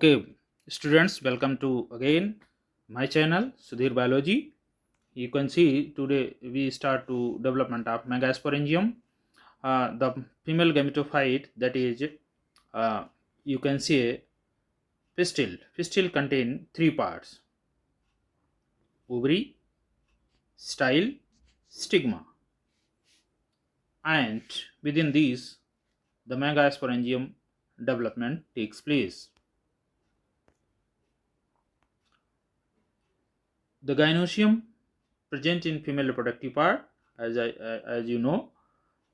Okay, students, welcome to again my channel Sudhir Biology. You can see today we start to development of megasporangium. The female gametophyte, that is, uh, you can see pistil. Pistil contain three parts: ovary, style, stigma, and within these, the megasporangium development takes place. The gynoecium present in female reproductive part, as you know,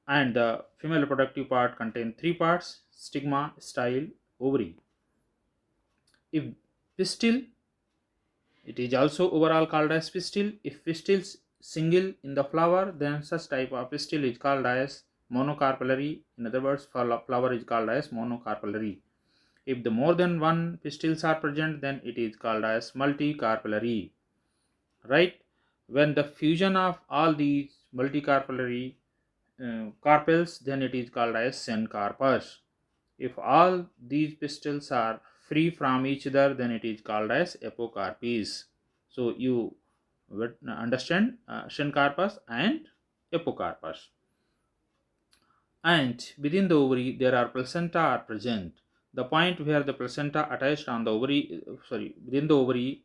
and the female reproductive part contain three parts: stigma, style, ovary. If pistil, it is also overall called as pistil. If pistils single in the flower, then such type of pistil is called as monocarpellary. In other words, flower is called as monocarpellary. If the more than one pistils are present, then it is called as multicarpellary. Right? When the fusion of all these multicarpellary carpels, then it is called as syncarpus. If all these pistils are free from each other, then it is called as apocarpes. So you would understand syncarpus and apocarpus. And within the ovary, there are placenta are present. The point where the placenta attached on the ovary, within the ovary,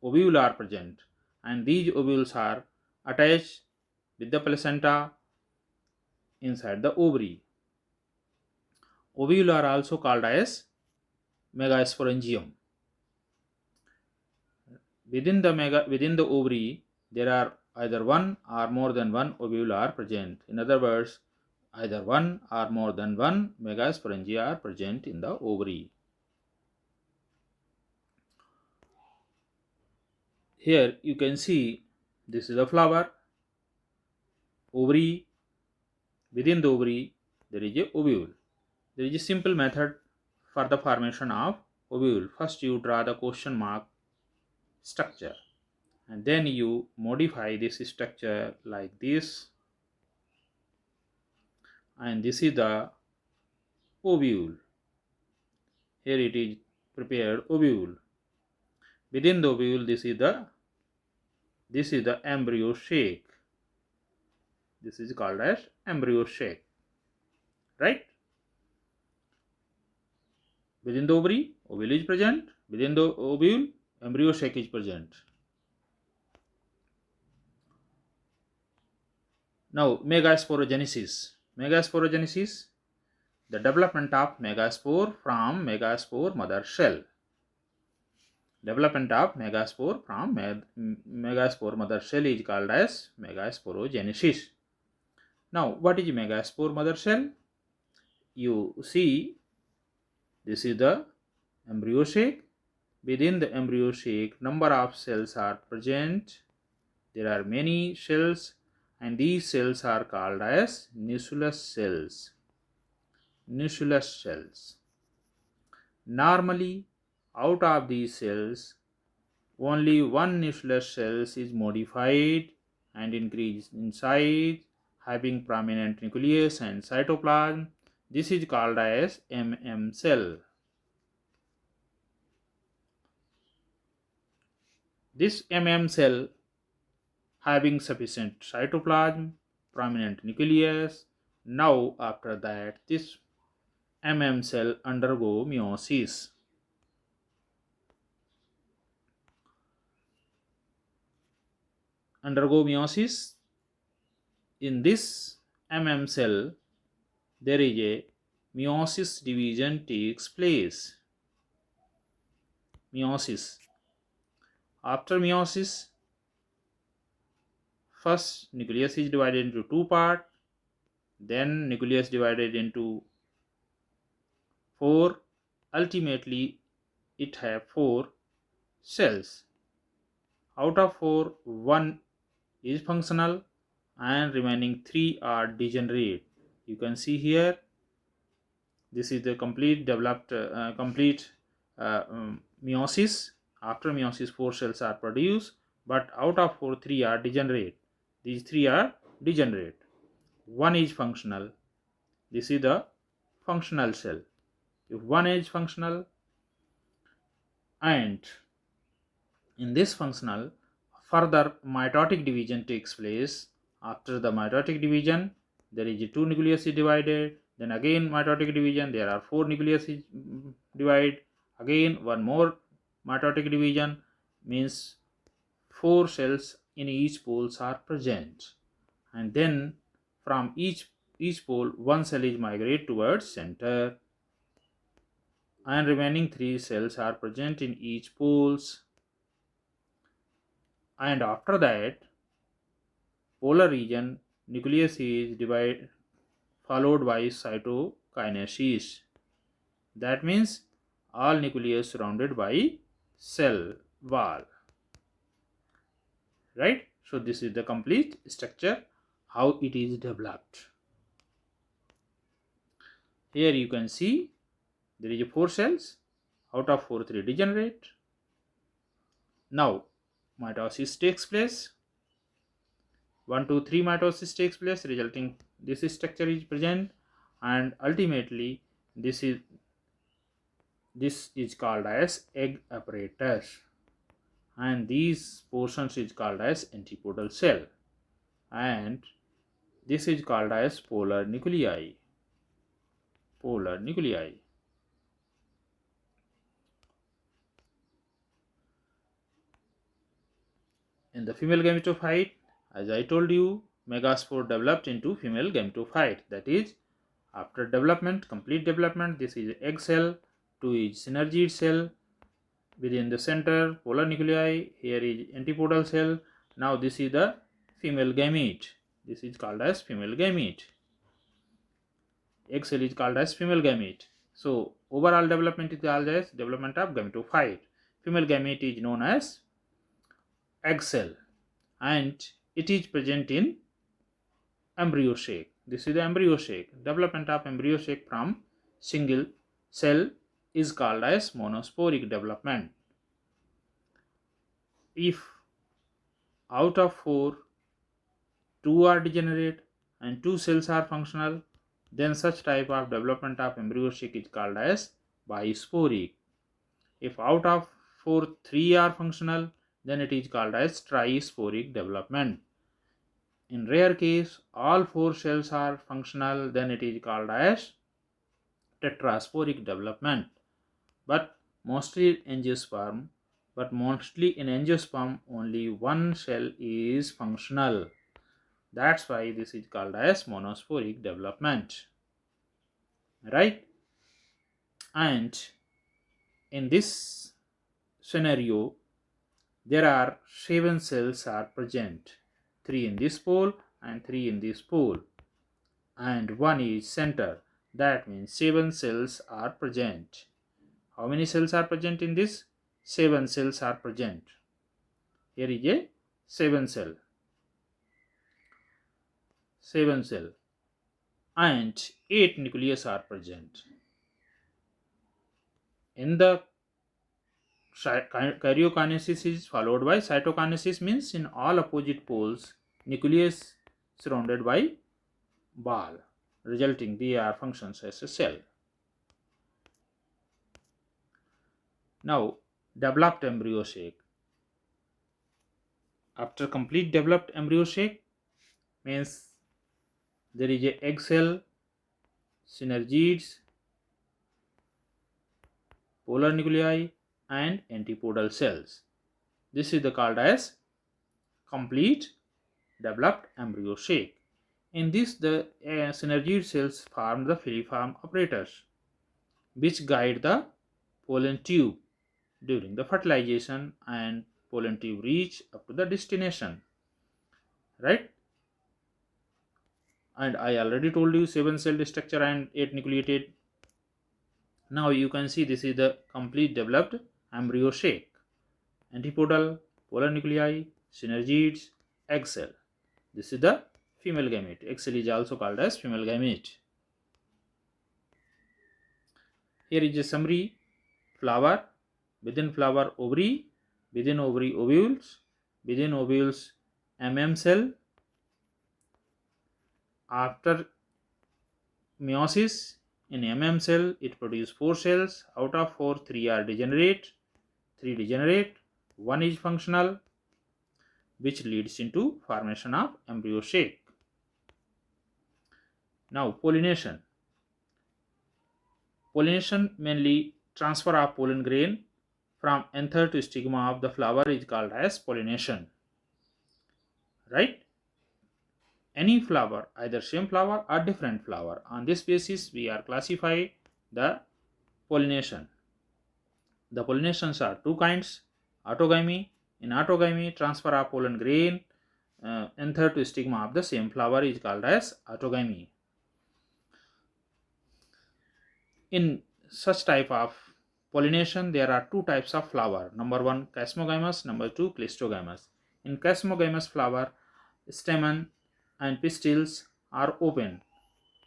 ovule are present, and these ovules are attached with the placenta inside the ovary. Ovule are also called as megasporangium. Within the ovary, there are either one or more than one ovule are present. In other words, either one or more than one megasporangia are present in the ovary. Here you can see this is a flower, ovary. Within the ovary, there is a ovule. There is a simple method for the formation of ovule. First, you draw the question mark structure, and then you modify this structure like this, and this is the ovule. Here it is prepared ovule. Within the ovule, this is the embryo shake. This is called as embryo shake, right? Within the ovary, ovule is present. Within the ovule, embryo shake is present. Now, megasporogenesis. Megasporogenesis, the development of megaspore from megaspore mother shell. Development of megaspore from megaspore mother shell is called as megasporogenesis. Now, what is megaspore mother shell? You see, this is the embryo shake. Within the embryo shake, number of cells are present. There are many cells, and these cells are called as nucleus cells. Nucleus cells. Normally, out of these cells, only one nucleus cell is modified and increased in size, having prominent nucleus and cytoplasm. This is called as cell. This cell having sufficient cytoplasm, prominent nucleus. Now, after that, this cell undergo meiosis. Undergo meiosis. In this cell, there is a meiosis division takes place. Meiosis. After meiosis, first nucleus is divided into two parts, then nucleus divided into four. Ultimately, it have four cells. Out of four, one is functional and remaining three are degenerate. You can see here, this is the complete developed meiosis. After meiosis, four cells are produced, but out of four, three are degenerate. These three are degenerate. One is functional. This is the functional cell. If one is functional, And in this functional, further mitotic division takes place. After the mitotic division, there is a 2 nucleus is divided. Then again mitotic division, there are 4 nucleus is divide. Again one more mitotic division, means 4 cells in each poles are present. And then from each pole, one cell is migrate towards center, and remaining 3 cells are present in each poles. And after that, polar region nucleus is divided, followed by cytokinesis. That means all nucleus surrounded by cell wall. Right? So this is the complete structure, how it is developed. Here you can see there is 4 cells, out of 4 3 degenerate. Now mitosis takes place. 1 2 3 mitosis takes place, resulting this structure is present, and ultimately this is called as egg apparatus, and these portions is called as antipodal cell, and this is called as polar nuclei. Polar nuclei. In the female gametophyte, as I told you, megaspore developed into female gametophyte. That is, after development, complete development, this is egg cell, 2 is synergid cell, within the center polar nuclei, here is antipodal cell. Now this is the female gamete. This is called as female gamete. Egg cell is called as female gamete. So overall development is called as development of gametophyte. Female gamete is known as egg cell, and it is present in embryo sac. This is the embryo sac. Development of embryo sac from single cell is called as monosporic development. If out of 4, 2 are degenerate and 2 cells are functional, then such type of development of embryo sac is called as bisporic. If out of 4, 3 are functional, then it is called as trisporic development. In rare case, all 4 cells are functional, then it is called as tetrasporic development. But mostly in angiosperm, only one cell is functional. That's why this is called as monosporic development. Right? And in this scenario, there are 7 cells are present, 3 in this pole and 3 in this pole, and 1 is center. That means 7 cells are present. How many cells are present in this? 7 cells are present. Here is a 7 cell, and 8 nucleus are present. In the karyokinesis is followed by cytokinesis, means in all opposite poles nucleus surrounded by ball, resulting they are functions as a cell. Now developed embryo sac. After complete developed embryo sac, means there is a egg cell, synergids, polar nuclei and antipodal cells. This is called as complete developed embryo sac. In this, the synergid cells form the filiform apparatus, which guide the pollen tube during the fertilization, and pollen tube reach up to the destination. Right? And I already told you 7 cell structure and 8 nucleated. Now you can see this is the complete developed embryo sac. Antipodal, polar nuclei, synergids, egg cell. This is the female gamete. Egg cell is also called as female gamete. Here is a summary. Flower, within flower ovary, within ovary ovules, within ovules cell. After meiosis in cell, it produces 4 cells. Out of 4, 3 are degenerate, 3 degenerate, 1 is functional, which leads into formation of embryo sac. Now pollination. Pollination, mainly transfer of pollen grain from anther to stigma of the flower, is called as pollination. Right? Any flower, either same flower or different flower. On this basis, we are classify the pollination. The pollinations are two kinds. Autogamy. In autogamy, transfer of pollen grain anther to stigma of the same flower is called as autogamy. In such type of pollination, there are two types of flower. Number one, chasmogamous. Number two, clistogamous. In chasmogamous flower, stamen and pistils are open,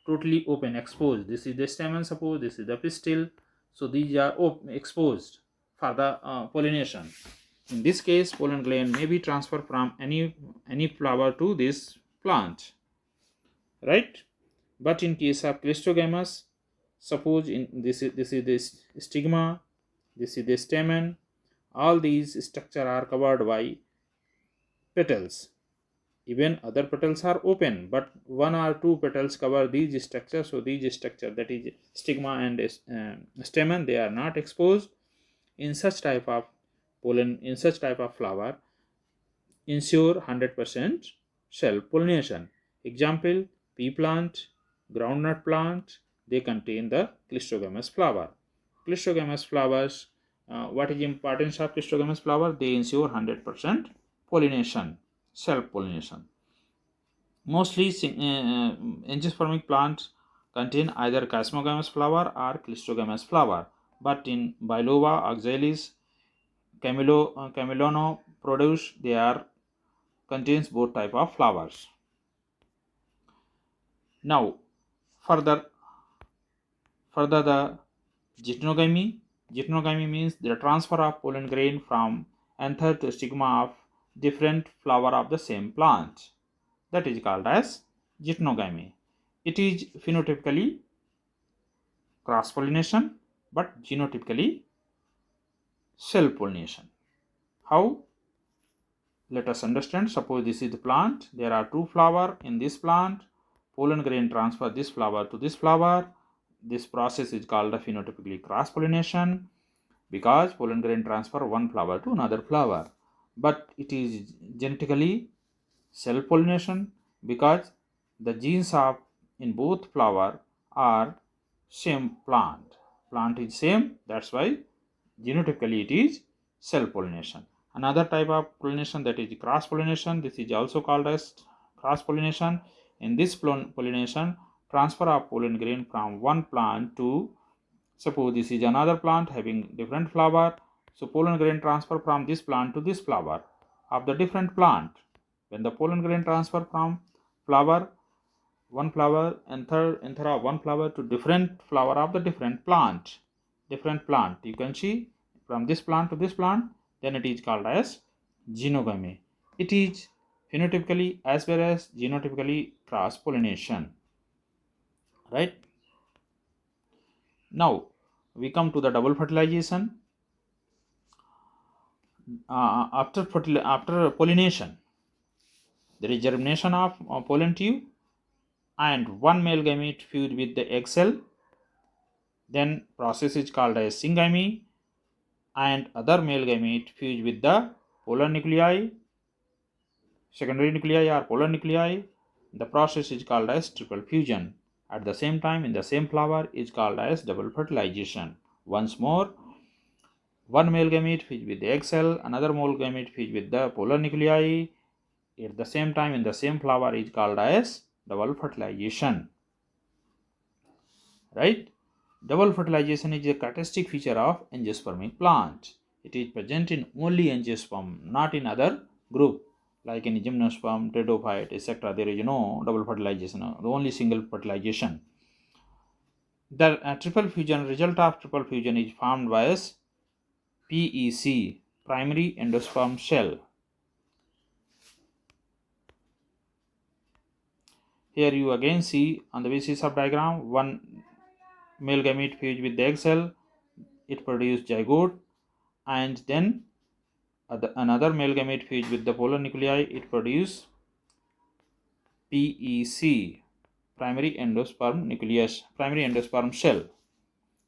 totally open, exposed. This is the stamen, suppose this is the pistil. So these are exposed for the pollination. In this case, pollen gland may be transferred from any flower to this plant, right? But in case of clistogamous, suppose in this is this stigma, this is the stamen, all these structure are covered by petals. Even other petals are open, but one or two petals cover these structures. So these structure, that is stigma and stamen, they are not exposed. In such type of pollen, in such type of flower, ensure 100% self pollination. Example, pea plant, groundnut plant, they contain the clistogamous flower. Clistogamous flowers, what is the importance of clistogamous flower? They ensure 100% pollination, self pollination. Mostly angiospermic plants contain either chasmogamous flower or clistogamous flower, but in biloba, oxalis, camelono produce, they are contains both type of flowers. Now further the geitonogamy. Geitonogamy means the transfer of pollen grain from anther to stigma of different flower of the same plant. That is called as geitonogamy. It is phenotypically cross pollination, but genotypically self pollination. How? Let us understand. Suppose this is the plant. There are two flowers in this plant. Pollen grain transfer this flower to this flower. This process is called the phenotypically cross pollination, because pollen grain transfer one flower to another flower. But it is genetically self pollination, because the genes of in both flower are same plant. Plant is same, that's why genotypically it is self pollination. Another type of pollination, that is cross pollination. This is also called as cross pollination. In this pollination, transfer of pollen grain from one plant to, suppose this is another plant having different flower. So pollen grain transfer from this plant to this flower of the different plant. When the pollen grain transfer from flower, one flower, anther of one flower to different flower of the different plant, you can see from this plant to this plant, then it is called as genogamy. It is phenotypically as well as genotypically cross pollination, right? Now we come to the double fertilization. After pollination, there is germination of pollen tube, and one male gamete fused with the egg cell. Then process is called as syngamy, and other male gamete fused with the pollen nuclei, secondary nuclei or pollen nuclei. The process is called as triple fusion. At the same time, in the same flower, is called as double fertilization. Once more, one male gamete fused with the egg cell, another male gamete fused with the pollen nuclei. At the same time, in the same flower, is called as double fertilization. Right? Double fertilization is a characteristic feature of angiospermic plant. It is present in only angiosperm, not in other group. Like in gymnosperm, pteridophyte, etc. There is no double fertilization, the only single fertilization. The triple fusion, result of triple fusion is formed by PEC, primary endosperm cell. Here you again see on the basis of diagram, one male gamete fused with the egg cell, it produces zygote. and then another male gamete fused with the polar nuclei. It produces PEC, primary endosperm nucleus, primary endosperm shell.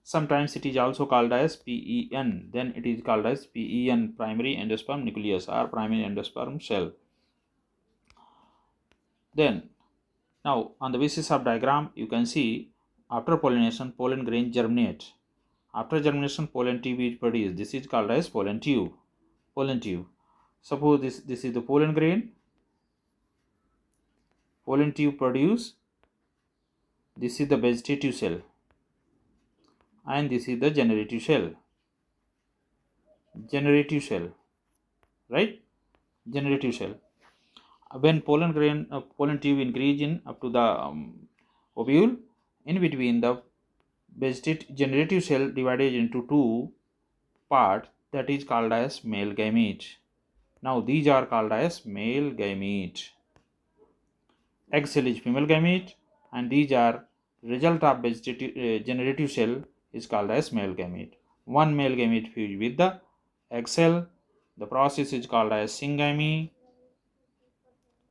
Sometimes it is also called as PEN. Then it is called as PEN, primary endosperm nucleus or primary endosperm shell. Then now on the basis of diagram, you can see after pollination, pollen grain germinate. After germination, pollen tube is produced. This is called as pollen tube. Pollen tube. Suppose this is the pollen grain. Pollen tube produce. This is the vegetative cell, and this is the generative cell. Generative cell, right? Generative cell. When pollen grain, pollen tube increase in up to the ovule, in between the generative cell divided into two parts, that is called as male gamete. Now these are called as male gamete. Egg cell is female gamete, and these are result of generative cell is called as male gamete. One male gamete fused with the egg cell. The process is called as syngamy.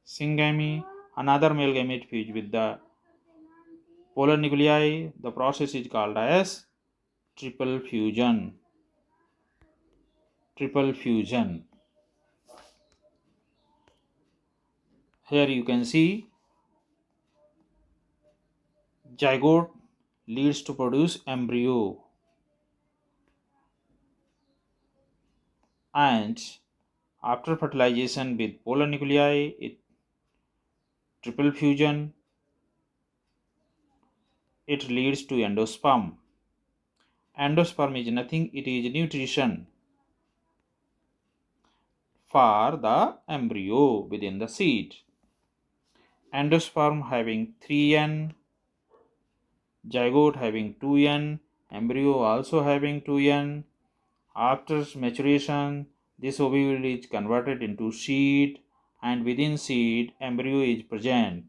Syngamy. Another male gamete fused with the polar nuclei. The process is called as triple fusion. Triple fusion. Here you can see zygote leads to produce embryo, and after fertilization with polar nuclei, triple fusion, it leads to endosperm. Endosperm is nothing, it is nutrition for the embryo within the seed. Endosperm having 3N, zygote having 2N, embryo also having 2N. After maturation, this ovule is converted into seed, and within seed, embryo is present.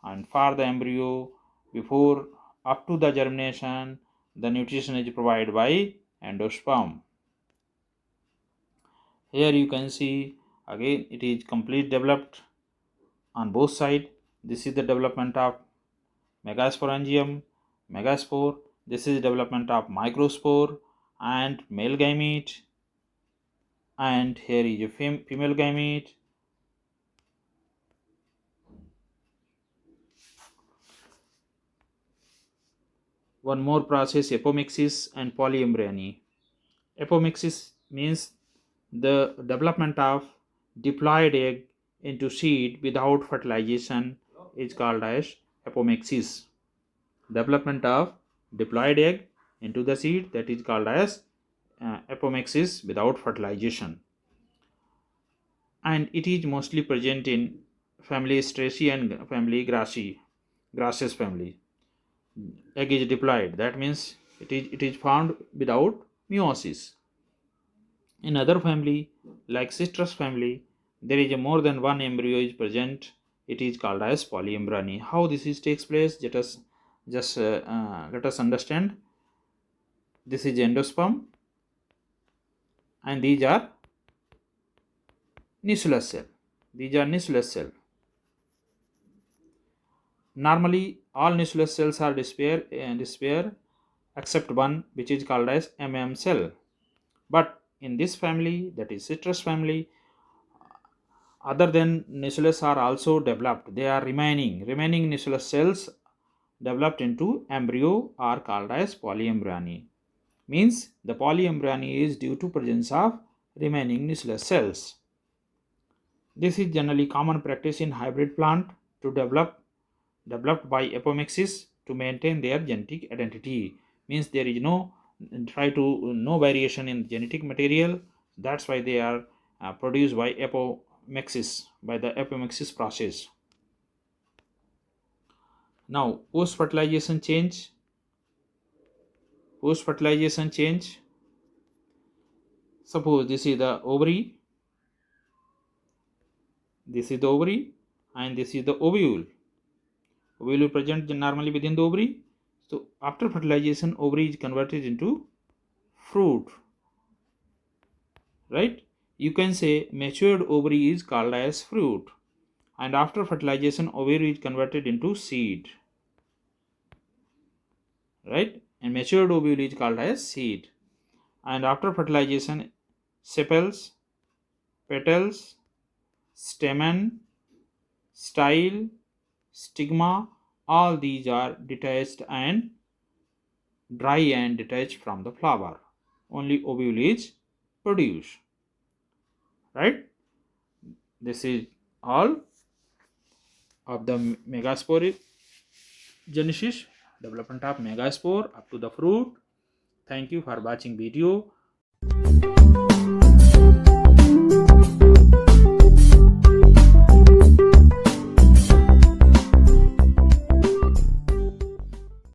And for the embryo, before up to the germination, the nutrition is provided by endosperm. Here you can see again it is complete developed on both sides. This is the development of megasporangium, megaspore. This is development of microspore and male gamete. And here is a female gamete. One more process, apomixis and polyembryony. Apomixis means the development of diploid egg into seed without fertilization is called as apomixis. Development of diploid egg into the seed, that is called as apomixis without fertilization. And it is mostly present in family Astraceae and family Grasses family. Egg is diploid, that means it is found without meiosis. In other family like citrus family, there is a more than one embryo is present. It is called as polyembryony. How this takes place, let us understand. This is endosperm, and these are nucleus cell. These are nucleus cell. Normally, all nucleus cells are dispair except one, which is called as cell. But in this family, that is citrus family, other than nucleus are also developed. They are remaining nucleus cells developed into embryo are called as polyembryony. Means the polyembryony is due to presence of remaining nucleus cells. This is generally common practice in hybrid plant to developed by apomixis to maintain their genetic identity. Means there is no variation in genetic material. That's why they are produced by apomixis, by the apomixis process. Now post fertilization change. Suppose this is the ovary, and this is the ovule. Ovule present normally within the ovary. So after fertilization, ovary is converted into fruit. right? You can say matured ovary is called as fruit, and after fertilization ovary is converted into seed, right? And matured ovule is called as seed, and after fertilization sepals, petals, stamen, style, stigma, all these are detached and dry and detached from the flower. Only ovule is produced, right? This is all of the megaspore genesis, development of megaspore up to the fruit. Thank you for watching video.